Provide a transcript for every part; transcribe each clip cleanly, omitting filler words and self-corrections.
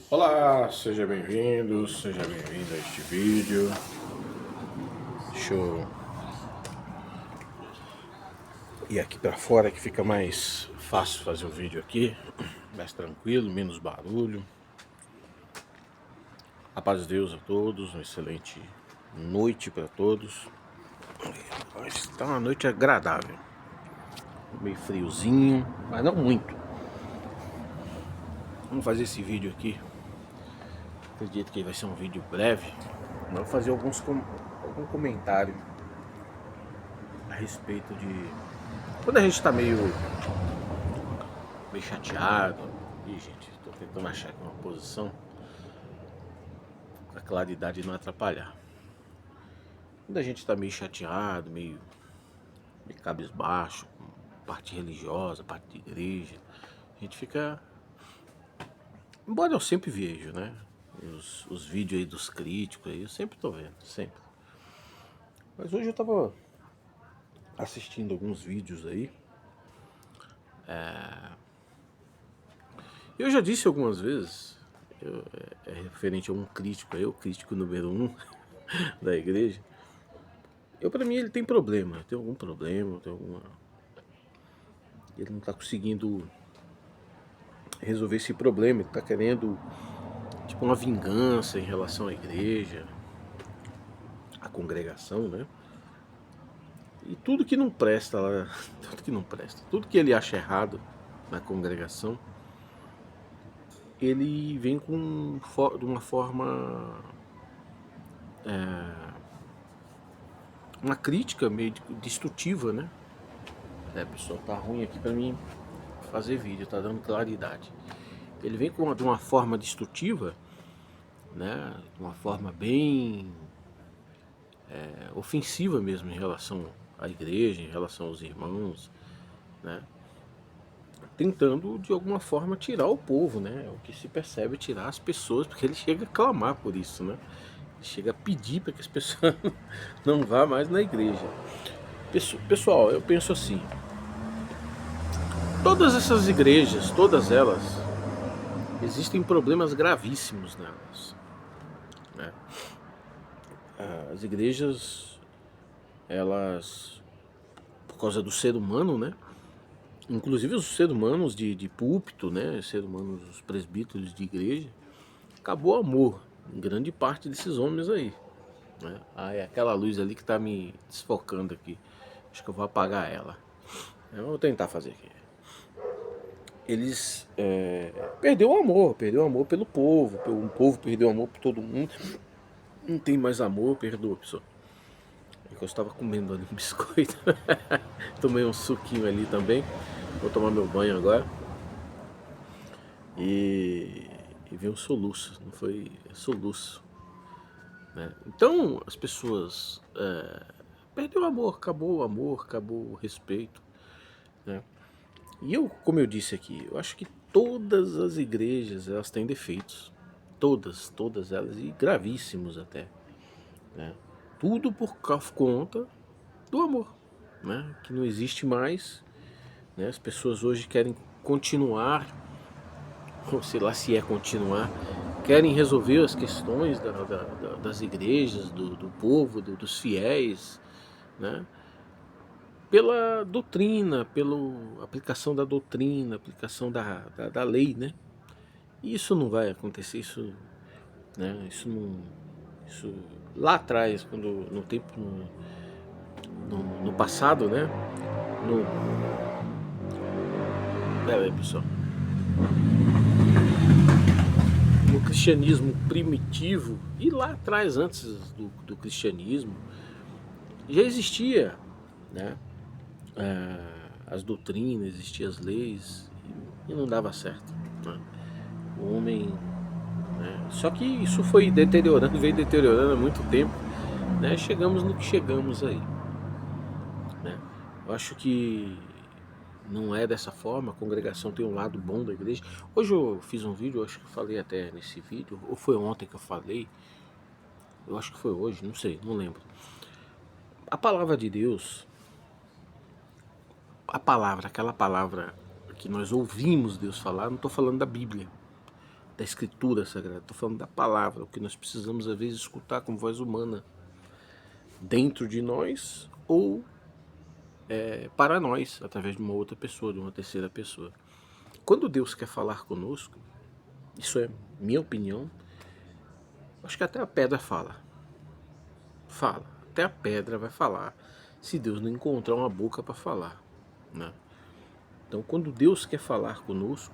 Olá, seja bem-vindo, seja bem-vindo a este vídeo. Deixa eu ir aqui para fora que fica mais fácil fazer o vídeo aqui, mais tranquilo, menos barulho. A paz de Deus a todos, uma excelente noite para todos. Está uma noite agradável, meio friozinho, mas não muito. Vamos fazer esse vídeo aqui. Acredito que vai ser um vídeo breve. Vou fazer algum comentário a respeito de quando a gente está meio chateado. Ih, gente, estou tentando achar aqui uma posição para a claridade não atrapalhar. Quando a gente está meio chateado, meio cabisbaixo, com parte religiosa, parte de igreja, a gente fica. Embora eu sempre vejo, né? Os vídeos aí dos críticos aí, eu sempre tô vendo, sempre. Mas hoje eu tava assistindo alguns vídeos aí. Eu já disse algumas vezes, é referente a um crítico aí, o crítico número 1 da igreja. Pra mim ele tem problema, tem algum problema, tem alguma. Ele não tá conseguindo resolver esse problema, ele tá querendo tipo uma vingança em relação à igreja, à congregação, né? E tudo que não presta lá, tudo que não presta, tudo que ele acha errado na congregação, ele vem de uma forma, uma crítica meio destrutiva, né? Pessoal, tá ruim aqui pra mim fazer vídeo, tá dando claridade. Ele vem de uma forma destrutiva, né? De uma forma bem ofensiva mesmo em relação à igreja, em relação aos irmãos, né? Tentando de alguma forma tirar o povo, né? O que se percebe, tirar as pessoas, porque ele chega a clamar por isso, né? Ele chega a pedir para que as pessoas não vá mais na igreja. Pessoal, eu penso assim, todas essas igrejas, todas elas, existem problemas gravíssimos nelas, né? As igrejas, elas, por causa do ser humano, né? Inclusive os seres humanos de púlpito, né? Os seres humanos, os presbíteros de igreja, acabou o amor em grande parte desses homens aí, né? Ah, é aquela luz ali que tá me desfocando aqui. Acho que eu vou apagar ela. Eu vou tentar fazer aqui. Eles perdeu o amor pelo povo. O povo perdeu o amor por todo mundo. Não tem mais amor, perdoa, pessoal. É que eu estava comendo ali um biscoito. Tomei um suquinho ali também. Vou tomar meu banho agora. E vi um soluço, não foi soluço, né? Então as pessoas perdeu o amor, acabou o respeito, né? E eu, como eu disse aqui, eu acho que todas as igrejas elas têm defeitos, todas elas, e gravíssimos até, né? Tudo por conta do amor, né? Que não existe mais, né? As pessoas hoje querem continuar, ou sei lá se é continuar, querem resolver as questões das igrejas, do povo, dos fiéis, né? Pela doutrina, pela aplicação da doutrina, aplicação da lei, né? E isso não vai acontecer, isso, né? Isso não, isso lá atrás, quando no tempo no passado, né? No, pera aí, pessoal. No cristianismo primitivo e lá atrás, antes do cristianismo, já existia, né? As doutrinas, existiam as leis e não dava certo, né? O homem, né? Só que isso foi deteriorando, veio deteriorando há muito tempo, né? Chegamos no que chegamos aí, né? Eu acho que não é dessa forma. A congregação tem um lado bom da igreja. Hoje eu fiz um vídeo, eu acho que eu falei até nesse vídeo, ou foi ontem que eu falei, eu acho que foi hoje, não sei, não lembro. A palavra de Deus, aquela palavra que nós ouvimos Deus falar, não estou falando da Bíblia. da Escritura Sagrada, estou falando da palavra, o que nós precisamos às vezes escutar com voz humana, dentro de nós ou para nós, através de uma outra pessoa, de uma terceira pessoa. Quando Deus quer falar conosco, isso é minha opinião, acho que até a pedra fala. Até a pedra vai falar, se Deus não encontrar uma boca para falar, né? Então, quando Deus quer falar conosco,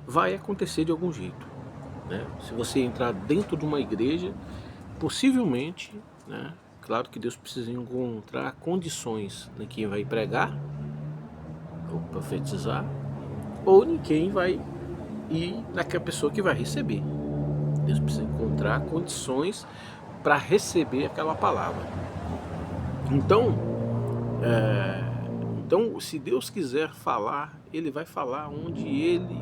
vai acontecer de algum jeito, né? Se você entrar dentro de uma igreja, possivelmente, né? Claro que Deus precisa encontrar condições em quem vai pregar, ou profetizar, ou em quem vai ir naquela pessoa que vai receber. Deus precisa encontrar condições para receber aquela palavra. Então, se Deus quiser falar, Ele vai falar onde Ele...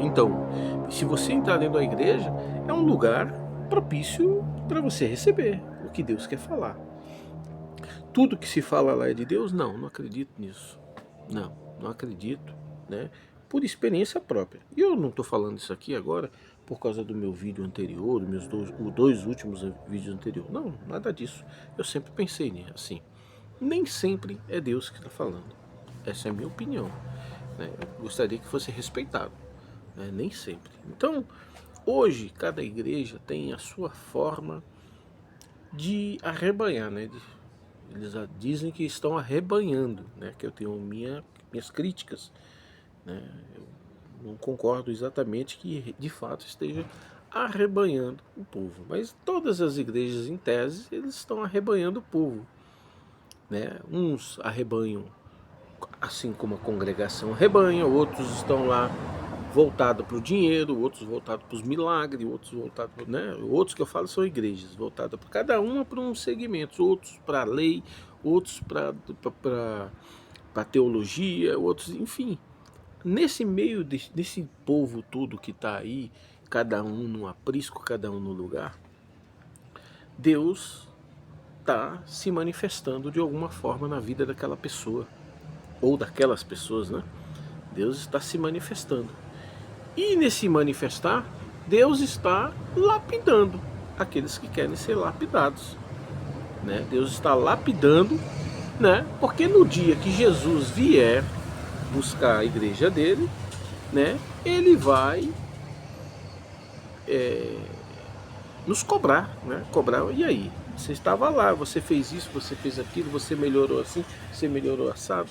Então, se você entrar dentro da igreja, é um lugar propício para você receber o que Deus quer falar. Tudo que se fala lá é de Deus? Não acredito nisso. Não acredito, né? Por experiência própria. E eu não estou falando isso aqui agora por causa do meu vídeo anterior, meus dois últimos vídeos anteriores. Não, nada disso. Eu sempre pensei assim. Nem sempre é Deus que está falando. Essa é a minha opinião, né? Eu gostaria que fosse respeitado, né? Nem sempre. Então, hoje, cada igreja tem a sua forma de arrebanhar, né? Eles dizem que estão arrebanhando, né? Que eu tenho minhas críticas, né? Eu não concordo exatamente que de fato esteja arrebanhando o povo, mas todas as igrejas, em tese, eles estão arrebanhando o povo, né? Uns arrebanham assim como a congregação arrebanha, outros estão lá voltados para o dinheiro, outros voltados para os milagres, outros voltados, né? Outros que eu falo são igrejas voltadas para cada uma para um segmento, outros para a lei, outros para teologia, outros, enfim. Nesse meio desse povo todo que está aí, cada um no aprisco, cada um no lugar, Deus está se manifestando de alguma forma na vida daquela pessoa, ou daquelas pessoas, né? Deus está se manifestando. E nesse manifestar, Deus está lapidando aqueles que querem ser lapidados, né? Deus está lapidando, né? Porque no dia que Jesus vier buscar a igreja dele, né? Ele vai nos cobrar, né? Cobrar, e aí? Você estava lá, você fez isso, você fez aquilo, você melhorou assim, você melhorou assado,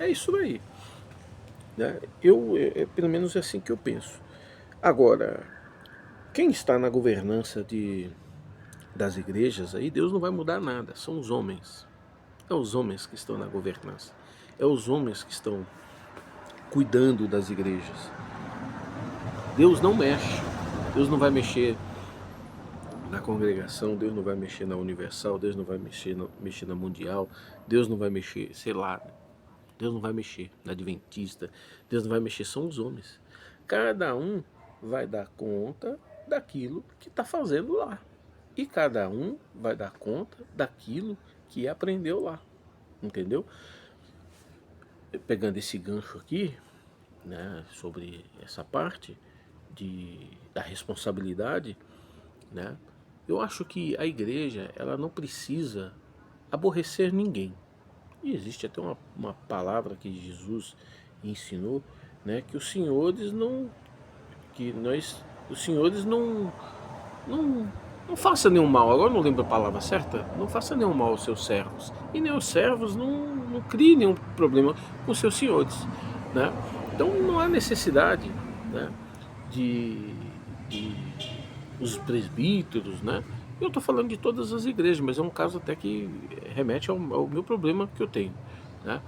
é isso aí, né? Pelo menos é assim que eu penso. Agora, quem está na governança das igrejas aí, Deus não vai mudar nada, são os homens. É os homens que estão na governança, é os homens que estão cuidando das igrejas. Deus não mexe, Deus não vai mexer na congregação, Deus não vai mexer na Universal, Deus não vai mexer na Mundial, Deus não vai mexer, sei lá, Deus não vai mexer na Adventista, Deus não vai mexer, são os homens. Cada um vai dar conta daquilo que está fazendo lá. E cada um vai dar conta daquilo que aprendeu lá. Entendeu? Pegando esse gancho aqui, né, sobre essa parte da responsabilidade, né, eu acho que a igreja, ela não precisa aborrecer ninguém. E existe até uma palavra que Jesus ensinou, né, que os senhores não façam nenhum mal. Agora eu não lembro a palavra certa. Não faça nenhum mal aos seus servos. E nem os servos não criem nenhum problema com seus senhores, né? Então não há necessidade, né, de os presbíteros, né? Eu estou falando de todas as igrejas, mas é um caso até que remete ao meu problema que eu tenho, né?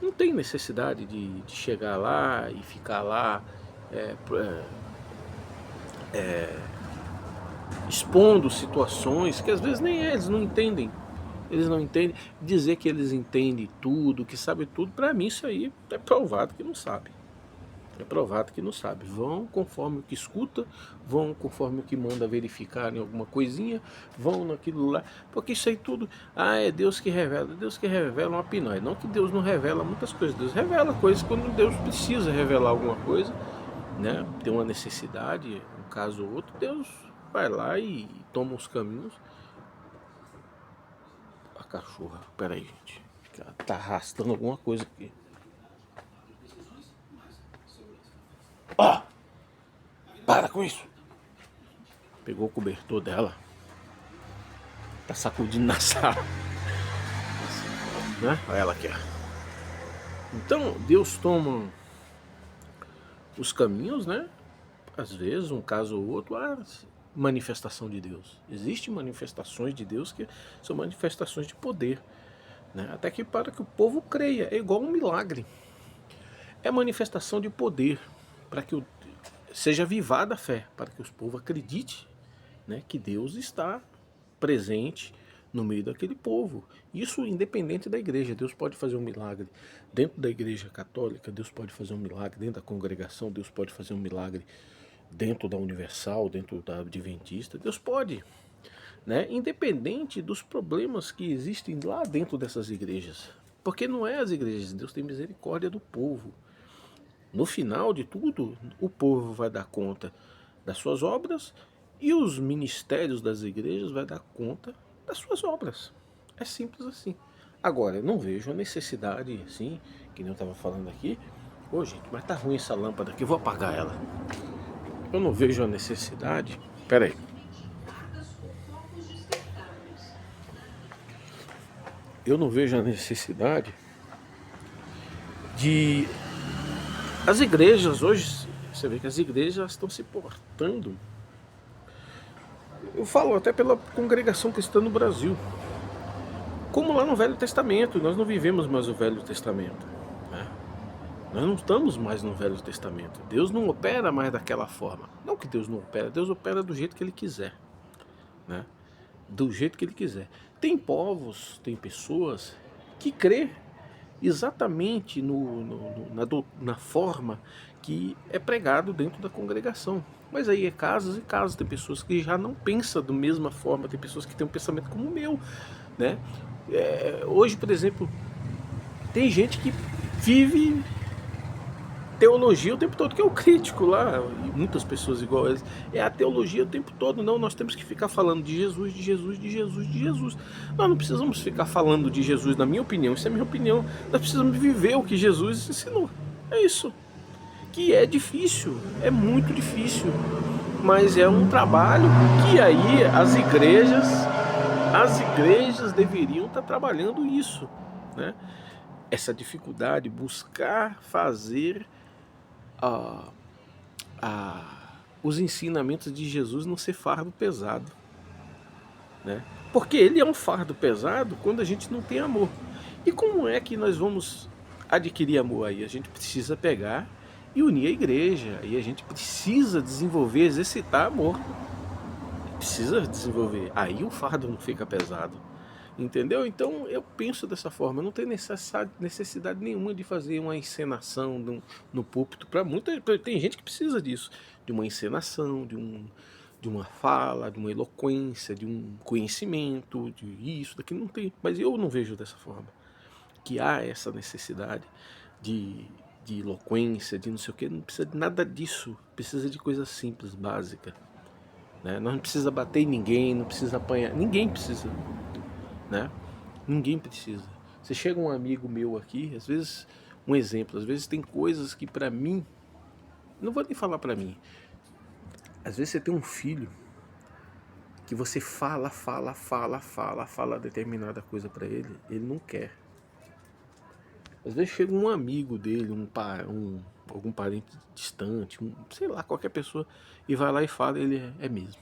Não tem necessidade de chegar lá e ficar lá expondo situações que às vezes nem eles não entendem. Eles não entendem. Dizer que eles entendem tudo, que sabem tudo, para mim isso aí é provado que não sabe. É provado que não sabe. Vão conforme o que escuta, vão conforme o que manda verificar em alguma coisinha, vão naquilo lá, porque isso aí tudo, é Deus que revela uma pinóia. Não que Deus não revela muitas coisas, Deus revela coisas quando Deus precisa revelar alguma coisa, né, tem uma necessidade, um caso ou outro, Deus vai lá e toma os caminhos. A cachorra, peraí, gente, ela tá arrastando alguma coisa aqui. Ó, para com isso. Pegou o cobertor dela, tá sacudindo na sala, né? Olha ela aqui. Então Deus toma os caminhos, né? Às vezes, um caso ou outro, a manifestação de Deus. Existem manifestações de Deus que são manifestações de poder, né? Até que para que o povo creia, é igual um milagre. É manifestação de poder, para que seja avivada a fé, para que os povos acreditem, né, que Deus está presente no meio daquele povo. Isso independente da igreja. Deus pode fazer um milagre dentro da igreja católica, Deus pode fazer um milagre dentro da congregação, Deus pode fazer um milagre dentro da Universal, dentro da Adventista, Deus pode, né? Independente dos problemas que existem lá dentro dessas igrejas. Porque não é as igrejas, Deus tem misericórdia do povo. No final de tudo, o povo vai dar conta das suas obras e os ministérios das igrejas vai dar conta das suas obras. É simples assim. Agora, eu não vejo a necessidade, assim, que nem eu estava falando aqui. Ô, gente, mas tá ruim essa lâmpada aqui, eu vou apagar ela. Eu não vejo a necessidade. Pera aí. Eu não vejo a necessidade de... As igrejas hoje, você vê que as igrejas estão se portando. Eu falo até pela congregação cristã no Brasil. Como lá no Velho Testamento, nós não vivemos mais o Velho Testamento, né? Nós não estamos mais no Velho Testamento. Deus não opera mais daquela forma. Não que Deus não opera, Deus opera do jeito que Ele quiser, né? Do jeito que Ele quiser. Tem povos, tem pessoas que crê exatamente na forma que é pregado dentro da congregação. Mas aí é casos e casos. Tem pessoas que já não pensam da mesma forma, tem pessoas que têm um pensamento como o meu, né? Hoje, por exemplo, tem gente que vive teologia o tempo todo, que é o crítico lá, e muitas pessoas igual a eles, é a teologia o tempo todo. Não, nós temos que ficar falando de Jesus, de Jesus, de Jesus, de Jesus. Nós não precisamos ficar falando de Jesus, na minha opinião, isso é a minha opinião. Nós precisamos viver o que Jesus ensinou. É isso. Que é difícil, é muito difícil, mas é um trabalho que aí as igrejas deveriam estar trabalhando isso, né? Essa dificuldade, buscar fazer a, os ensinamentos de Jesus não ser fardo pesado, né? Porque ele é um fardo pesado quando a gente não tem amor. E como é que nós vamos adquirir amor aí? A gente precisa pegar e unir a igreja, e a gente precisa desenvolver, exercitar amor. Precisa desenvolver. Aí o fardo não fica pesado. Entendeu? Então eu penso dessa forma. Não tem necessidade nenhuma de fazer uma encenação no púlpito. Tem gente que precisa disso, de uma encenação, de uma fala, de uma eloquência, de um conhecimento, de isso, daqui não tem. Mas eu não vejo dessa forma. Que há essa necessidade de, de eloquência, de não sei o que. Não precisa de nada disso. Precisa de coisa simples, básica, né? Nós não precisa bater em ninguém, não precisa apanhar. Ninguém precisa, né? Ninguém precisa. Você chega um amigo meu aqui, às vezes, um exemplo, às vezes tem coisas que pra mim, não vou nem falar pra mim. Às vezes você tem um filho que você fala determinada coisa pra ele não quer. Às vezes chega um amigo dele, algum parente distante, sei lá, qualquer pessoa, e vai lá e fala, ele é mesmo.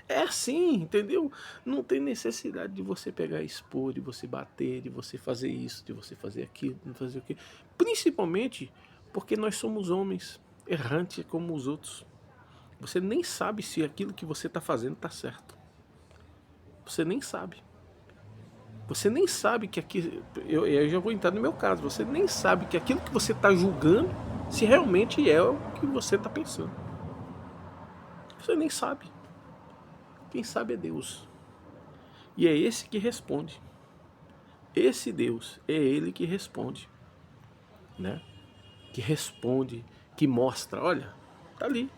É assim, entendeu? Não tem necessidade de você pegar e expor, de você bater, de você fazer isso, de você fazer aquilo, de fazer aquilo. Principalmente porque nós somos homens errantes como os outros. Você nem sabe se aquilo que você está fazendo está certo. Você nem sabe. Você nem sabe que aqui. Eu já vou entrar no meu caso. Você nem sabe que aquilo que você está julgando, se realmente é o que você está pensando. Você nem sabe. Quem sabe é Deus. E é esse que responde. Esse Deus é Ele que responde, né? Que responde, que mostra, olha, tá ali,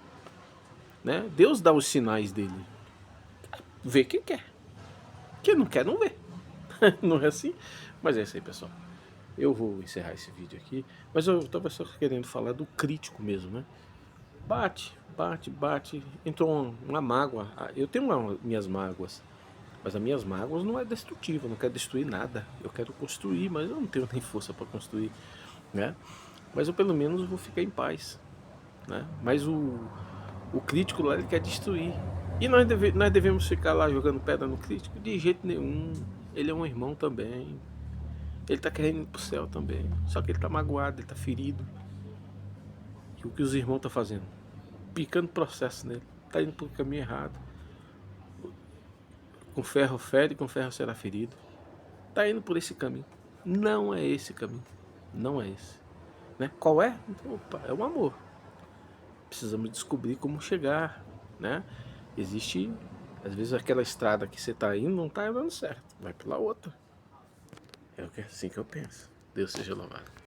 né? Deus dá os sinais dele. Vê quem quer. Quem não quer, não vê. Não é assim? Mas é isso aí, pessoal. Eu vou encerrar esse vídeo aqui, mas eu tava só querendo falar do crítico mesmo, né? Bate, bate, bate. Entrou uma mágoa. Eu tenho minhas mágoas, mas as minhas mágoas não é destrutiva, eu não quero destruir nada. Eu quero construir, mas eu não tenho nem força para construir, né? Mas eu pelo menos vou ficar em paz, né? Mas o crítico lá ele quer destruir. E nós devemos ficar lá jogando pedra no crítico? De jeito nenhum. Ele é um irmão também. Ele tá querendo ir pro céu também. Só que ele tá magoado, ele tá ferido. E o que os irmãos tá fazendo? Picando processo nele. Tá indo pro caminho errado. Com ferro fere, com ferro será ferido. Tá indo por esse caminho. Não é esse caminho. Não é esse. Né? Qual é? Opa, é o amor. Precisamos descobrir como chegar, né? Existe, às vezes aquela estrada que você tá indo não tá dando certo. Vai pela outra. É assim que eu penso. Deus seja louvado.